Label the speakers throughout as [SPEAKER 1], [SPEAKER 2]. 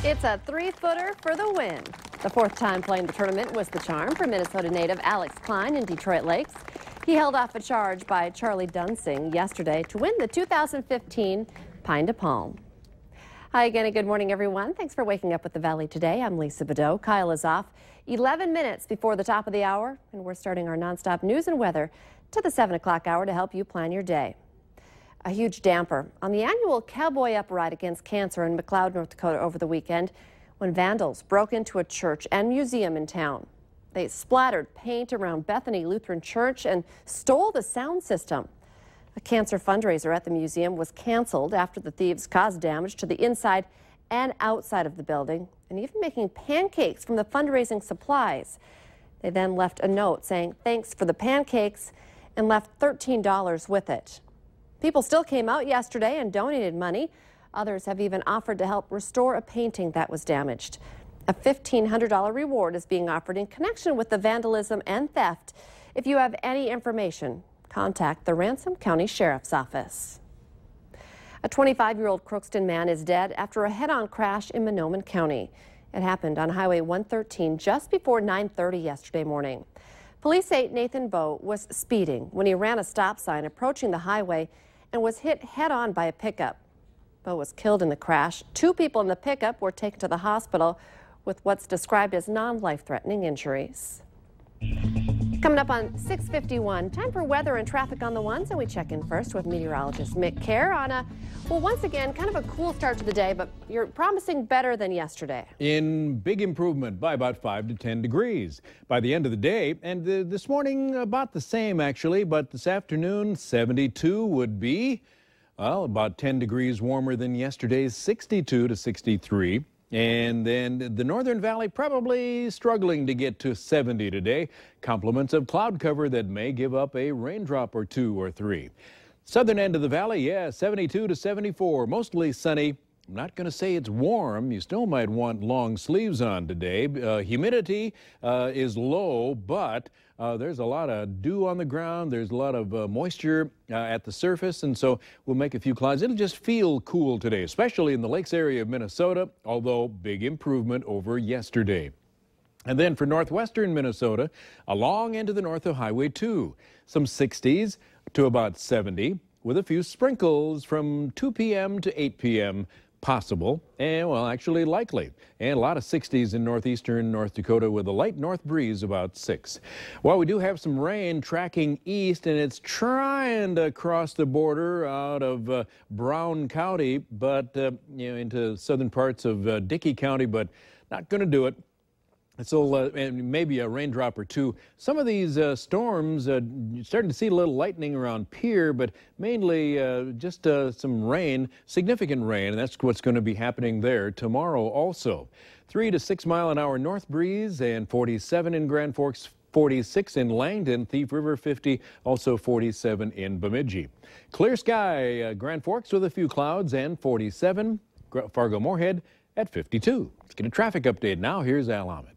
[SPEAKER 1] It's a three-footer for the win. The fourth time playing the tournament was the charm for Minnesota native Alex Klein in Detroit Lakes. He held off a charge by Charlie Dunsing yesterday to win the 2015 Pine to Palm. Hi again and good morning, everyone. Thanks for waking up with the Valley today. I'm Lisa Bedeau. Kyle is off 11 minutes before the top of the hour, and we're starting our nonstop news and weather to the 7 o'clock hour to help you plan your day. A huge damper on the annual Cowboy Upride Against Cancer in McLeod, North Dakota over the weekend when vandals broke into a church and museum in town. They splattered paint around Bethany Lutheran Church and stole the sound system. A cancer fundraiser at the museum was canceled after the thieves caused damage to the inside and outside of the building, and even making pancakes from the fundraising supplies. They then left a note saying thanks for the pancakes and left $13 with it. People still came out yesterday and donated money. Others have even offered to help restore a painting that was damaged. A $1,500 reward is being offered in connection with the vandalism and theft. If you have any information, contact the Ransom County Sheriff's Office. A 25-year-old Crookston man is dead after a head-on crash in Mahnomen County. It happened on Highway 113 just before 9:30 yesterday morning. Police say Nathan Bowe was speeding when he ran a stop sign approaching the highway and was hit head-on by a pickup. Bowe was killed in the crash. Two people in the pickup were taken to the hospital with what's described as non-life-threatening injuries. Coming up on 6:51, time for weather and traffic on the ones, and we check in first with meteorologist Mick Kerr on once again, kind of a cool start to the day, but you're promising better than yesterday.
[SPEAKER 2] In big improvement by about 5 to 10 degrees by the end of the day, and this morning about the same actually, but this afternoon 72 would be, well, about 10 degrees warmer than yesterday's 62 to 63. And then the Northern Valley probably struggling to get to 70 today. Compliments of cloud cover that may give up a raindrop or two or three. Southern end of the valley, yeah, 72 to 74, mostly sunny. I'm not going to say it's warm. You still might want long sleeves on today. Humidity is low, but there's a lot of dew on the ground. There's a lot of moisture at the surface, and so we'll make a few clouds. It'll just feel cool today, especially in the lakes area of Minnesota, although big improvement over yesterday. And then for northwestern Minnesota, along into the north of Highway 2, some 60s to about 70, with a few sprinkles from 2 p.m. to 8 p.m. possible, and well, actually likely. And a lot of 60s in northeastern North Dakota with a light north breeze about 6. Well, we do have some rain tracking east, and it's trying to cross the border out of Brown County, but into southern parts of Dickey County, but not going to do it. So and maybe a raindrop or two. Some of these storms, you're starting to see a little lightning around Pier, but mainly just some rain, significant rain, and that's what's going to be happening there tomorrow also. 3 to 6 mile an hour north breeze, and 47 in Grand Forks, 46 in Langdon, Thief River 50, also 47 in Bemidji. Clear sky, Grand Forks with a few clouds, and 47, Fargo-Moorhead at 52. Let's get a traffic update now. Here's Al Ahmed.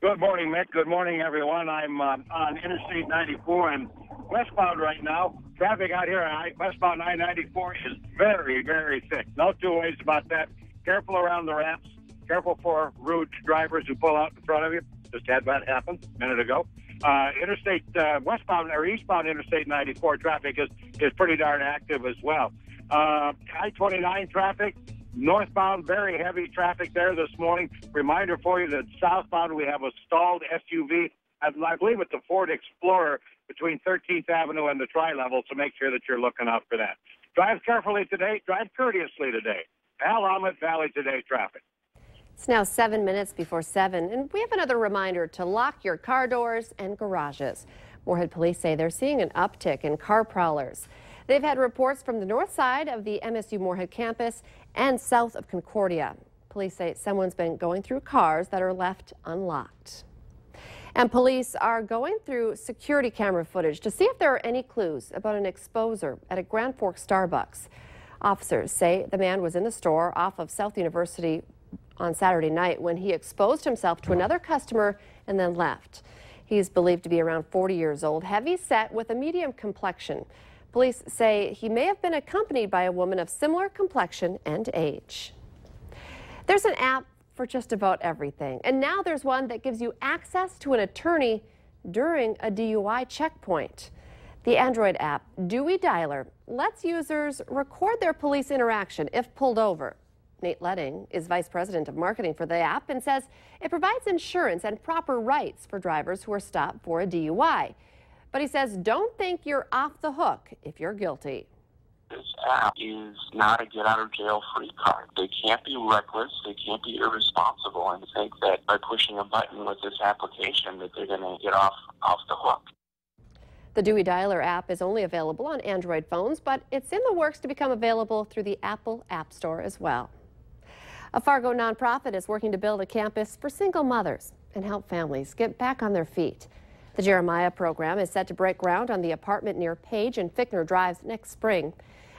[SPEAKER 3] Good morning, Mick. Good morning, everyone. I'm on Interstate 94. I'm westbound right now. Traffic out here on westbound I-94 is very, very thick. No two ways about that. Careful around the ramps. Careful for rude drivers who pull out in front of you. Just had that happen a minute ago. Westbound or eastbound Interstate 94 traffic is pretty darn active as well. I-29 traffic. Northbound, very heavy traffic there this morning. Reminder for you that southbound we have a stalled SUV. I believe it's a Ford Explorer between 13th Avenue and the Tri-Level, so make sure that you're looking out for that. Drive carefully today. Drive courteously today. Al Ahmed, Valley Today traffic.
[SPEAKER 1] It's now 7 minutes before 7, and we have another reminder to lock your car doors and garages. Moorhead police say they're seeing an uptick in car prowlers. They've had reports from the north side of the MSU Moorhead campus and south of Concordia. Police say someone's been going through cars that are left unlocked. And police are going through security camera footage to see if there are any clues about an exposer at a Grand Forks Starbucks. Officers say the man was in the store off of South University on Saturday night when he exposed himself to another customer and then left. He's believed to be around 40 years old, heavy set with a medium complexion. Police say he may have been accompanied by a woman of similar complexion and age. There's an app for just about everything, and now there's one that gives you access to an attorney during a DUI checkpoint. The Android app, Dewey Dialer, lets users record their police interaction if pulled over. Nate Letting is vice president of marketing for the app and says it provides insurance and proper rights for drivers who are stopped for a DUI. But he says don't think you're off the hook if you're guilty.
[SPEAKER 4] This app is not a get-out-of-jail-free card. They can't be reckless, they can't be irresponsible, and think that by pushing a button with this application that they're going to get off the hook.
[SPEAKER 1] The Dewey Dialer app is only available on Android phones, but it's in the works to become available through the Apple App Store as well. A Fargo nonprofit is working to build a campus for single mothers and help families get back on their feet. The Jeremiah program is set to break ground on the apartment near Page and Fickner Drives next spring.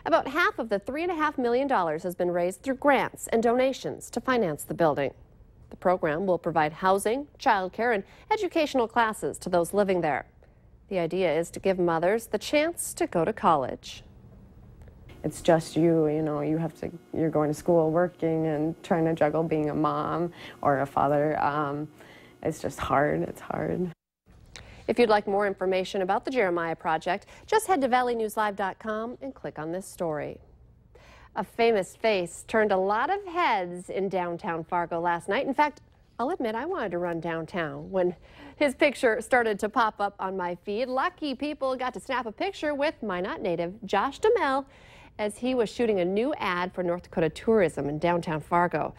[SPEAKER 1] About half of the $3.5 million has been raised through grants and donations to finance the building. The program will provide housing, childcare, and educational classes to those living there. The idea is to give mothers the chance to go to college.
[SPEAKER 5] It's just you know, you're going to school, working, and trying to juggle being a mom or a father. It's just hard, it's hard.
[SPEAKER 1] If you'd like more information about the Jeremiah Project, just head to valleynewslive.com and click on this story. A famous face turned a lot of heads in downtown Fargo last night. In fact, I'll admit I wanted to run downtown when his picture started to pop up on my feed. Lucky people got to snap a picture with Minot native Josh Duhamel as he was shooting a new ad for North Dakota Tourism in downtown Fargo.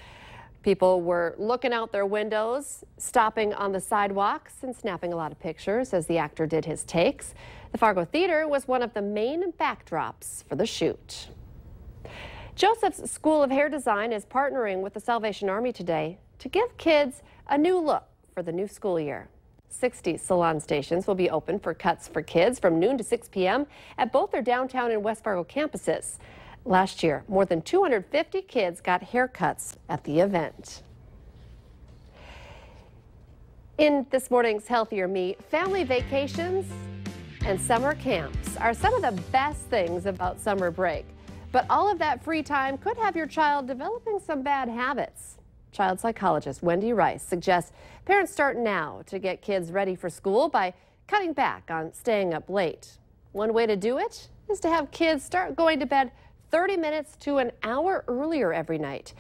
[SPEAKER 1] People were looking out their windows, stopping on the sidewalks, and snapping a lot of pictures as the actor did his takes. The Fargo Theater was one of the main backdrops for the shoot. Joseph's School of Hair Design is partnering with the Salvation Army today to give kids a new look for the new school year. 60 salon stations will be open for cuts for kids from noon to 6 p.m. at both their downtown and West Fargo campuses. Last year, more than 250 kids got haircuts at the event. In this morning's Healthier Me, family vacations and summer camps are some of the best things about summer break. But all of that free time could have your child developing some bad habits. Child psychologist Wendy Rice suggests parents start now to get kids ready for school by cutting back on staying up late. One way to do it is to have kids start going to bed 30 minutes to an hour earlier every night.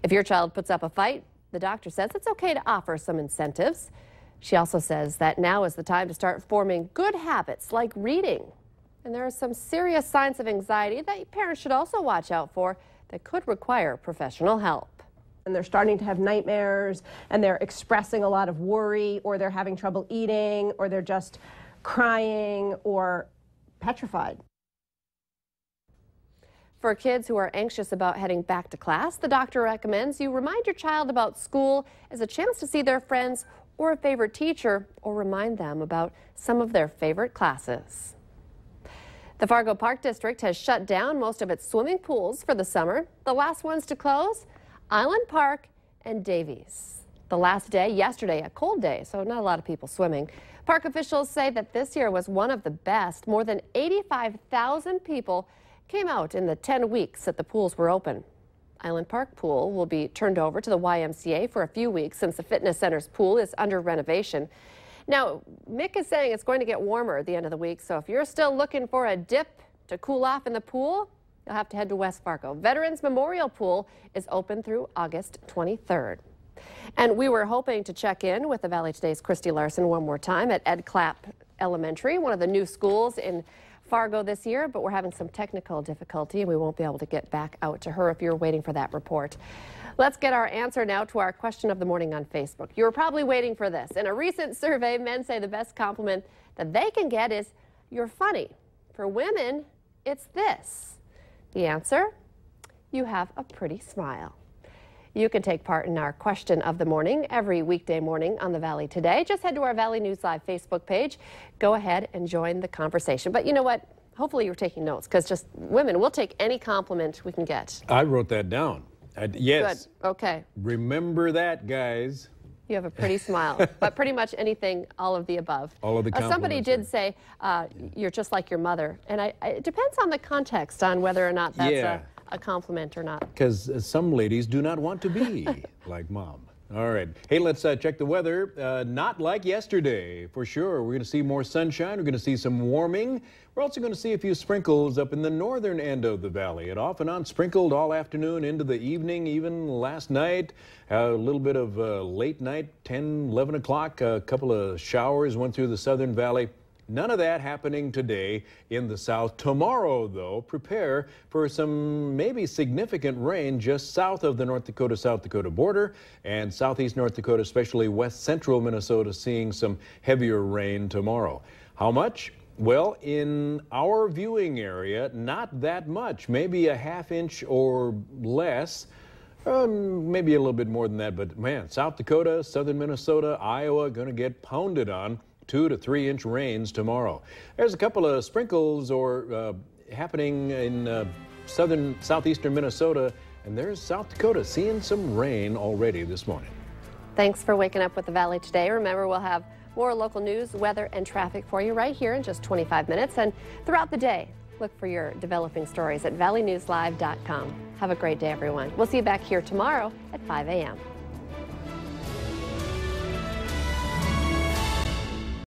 [SPEAKER 1] If your child puts up a fight, the doctor says it's okay to offer some incentives. She also says that now is the time to start forming good habits like reading. And there are some serious signs of anxiety that parents should also watch out for that could require professional help.
[SPEAKER 6] And they're starting to have nightmares, and they're expressing a lot of worry, or they're having trouble eating, or they're just crying or petrified.
[SPEAKER 1] For kids who are anxious about heading back to class, the doctor recommends you remind your child about school as a chance to see their friends or a favorite teacher, or remind them about some of their favorite classes. The Fargo Park District has shut down most of its swimming pools for the summer. The last ones to close, Island Park and Davies. The last day, yesterday, a cold day, so not a lot of people swimming. Park officials say that this year was one of the best. More than 85,000 people came out in the 10 weeks that the pools were open. Island Park Pool will be turned over to the YMCA for a few weeks since the fitness center's pool is under renovation. Now, Mick is saying it's going to get warmer at the end of the week, so if you're still looking for a dip to cool off in the pool, you'll have to head to West Fargo. Veterans Memorial Pool is open through August 23rd. And we were hoping to check in with the Valley Today's Christy Larson one more time at Ed Clapp Elementary, one of the new schools in Fargo this year, but we're having some technical difficulty and we won't be able to get back out to her if you're waiting for that report. Let's get our answer now to our question of the morning on Facebook. You were probably waiting for this. In a recent survey, men say the best compliment that they can get is, "You're funny." For women, it's this. The answer, "You have a pretty smile." You can take part in our question of the morning every weekday morning on the Valley Today. Just head to our Valley News Live Facebook page. Go ahead and join the conversation. But you know what? Hopefully you're taking notes, because just women, we'll take any compliment we can get.
[SPEAKER 2] I wrote that down. Yes.
[SPEAKER 1] Good. Okay.
[SPEAKER 2] Remember that, guys.
[SPEAKER 1] You have a pretty smile, but pretty much anything, all of the above.
[SPEAKER 2] All of the compliments.
[SPEAKER 1] Somebody did say, you're just like your mother. And it depends on the context on whether or not that's a compliment or not.
[SPEAKER 2] Because some ladies do not want to be like Mom. All right. Hey, let's check the weather. Not like yesterday, for sure. We're going to see more sunshine. We're going to see some warming. We're also going to see a few sprinkles up in the northern end of the valley. It off and on sprinkled all afternoon into the evening, even last night. A little bit of late night, 10, 11 o'clock. A couple of showers went through the southern valley. None of that happening today in the south. Tomorrow, though, prepare for some maybe significant rain just south of the North Dakota-South Dakota border and southeast North Dakota, especially west central Minnesota, seeing some heavier rain tomorrow. How much? Well, in our viewing area, not that much, maybe a ½ inch or less. Maybe a little bit more than that, but man, South Dakota, southern Minnesota, Iowa, going to get pounded on. 2 to 3 inch rains tomorrow. There's a couple of sprinkles happening in southeastern Minnesota, and there's South Dakota seeing some rain already this morning.
[SPEAKER 1] Thanks for waking up with the Valley today. Remember, we'll have more local news, weather, and traffic for you right here in just 25 minutes. And throughout the day, look for your developing stories at valleynewslive.com. Have a great day, everyone. We'll see you back here tomorrow at 5 a.m.